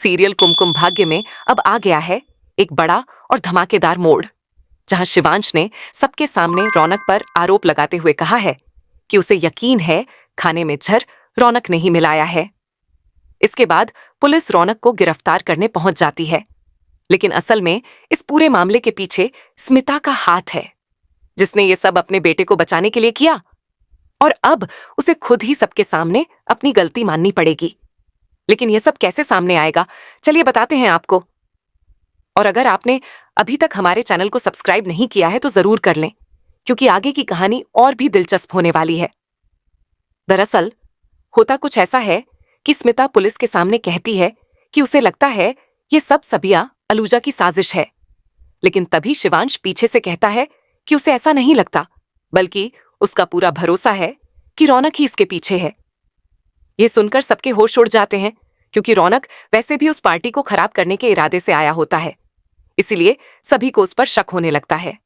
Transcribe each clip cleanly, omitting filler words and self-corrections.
Serial Kumkum Bhagya में अब आ गया है एक बड़ा और धमाकेदार मोड़, जहां शिवांश ने सबके सामने रौनक पर आरोप लगाते हुए कहा है कि उसे यकीन है खाने में जहर रौनक ने ही मिलाया है। इसके बाद पुलिस रौनक को गिरफ्तार करने पहुंच जाती है, लेकिन असल में इस पूरे मामले के पीछे स्मिता का हाथ है, जिसने ये सब अपने बेटे को बचाने के लिए किया और अब उसे खुद ही सबके सामने अपनी गलती माननी पड़ेगी। लेकिन यह सब कैसे सामने आएगा, चलिए बताते हैं आपको। और अगर आपने अभी तक हमारे चैनल को सब्सक्राइब नहीं किया है तो जरूर कर लें, क्योंकि आगे की कहानी और भी दिलचस्प होने वाली है। दरअसल होता कुछ ऐसा है कि स्मिता पुलिस के सामने कहती है कि उसे लगता है ये सब सबिया अलूजा की साजिश है, लेकिन तभी शिवांश पीछे से कहता है कि उसे ऐसा नहीं लगता, बल्कि उसका पूरा भरोसा है कि रौनक ही इसके पीछे है। ये सुनकर सबके होश उड़ जाते हैं, क्योंकि रौनक वैसे भी उस पार्टी को खराब करने के इरादे से आया होता है, इसीलिए सभी को उस पर शक होने लगता है।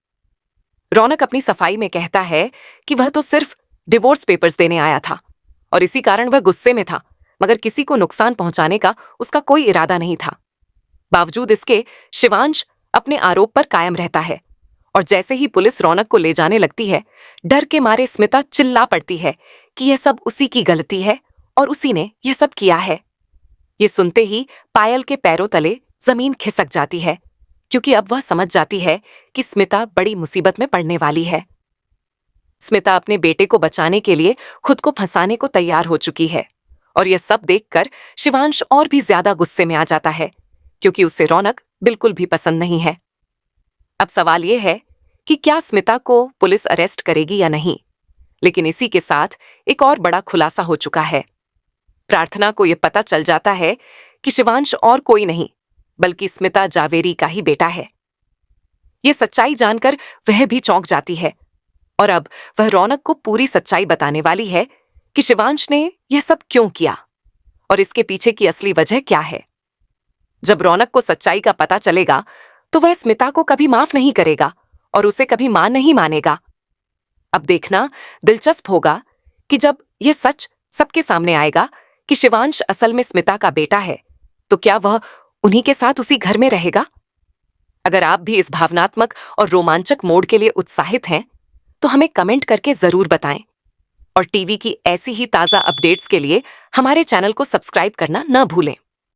रौनक अपनी सफाई में कहता है कि वह तो सिर्फ डिवोर्स पेपर्स देने आया था और इसी कारण वह गुस्से में था, मगर किसी को नुकसान पहुंचाने का उसका कोई इरादा नहीं था। बावजूद इसके शिवांश अपने आरोप पर कायम रहता है और जैसे ही पुलिस रौनक को ले जाने लगती है, डर के मारे स्मिता चिल्ला पड़ती है कि यह सब उसी की गलती है और उसी ने यह सब किया है। ये सुनते ही पायल के पैरों तले जमीन खिसक जाती है, क्योंकि अब वह समझ जाती है कि स्मिता बड़ी मुसीबत में पड़ने वाली है। स्मिता अपने बेटे को बचाने के लिए खुद को फंसाने को तैयार हो चुकी है और यह सब देखकर शिवांश और भी ज्यादा गुस्से में आ जाता है, क्योंकि उसे रौनक बिल्कुल भी पसंद नहीं है। अब सवाल यह है कि क्या स्मिता को पुलिस अरेस्ट करेगी या नहीं, लेकिन इसी के साथ एक और बड़ा खुलासा हो चुका है। प्रार्थना को यह पता चल जाता है कि शिवांश और कोई नहीं बल्कि स्मिता जावेरी का ही बेटा है। यह सच्चाई जानकर वह भी चौंक जाती है और अब वह रौनक को पूरी सच्चाई बताने वाली है कि शिवांश ने यह सब क्यों किया और इसके पीछे की असली वजह क्या है। जब रौनक को सच्चाई का पता चलेगा तो वह स्मिता को कभी माफ नहीं करेगा और उसे कभी मान नहीं मानेगा। अब देखना दिलचस्प होगा कि जब यह सच सबके सामने आएगा कि शिवांश असल में स्मिता का बेटा है, तो क्या वह उन्हीं के साथ उसी घर में रहेगा। अगर आप भी इस भावनात्मक और रोमांचक मोड़ के लिए उत्साहित हैं, तो हमें कमेंट करके जरूर बताएं और टीवी की ऐसी ही ताजा अपडेट्स के लिए हमारे चैनल को सब्सक्राइब करना न भूलें।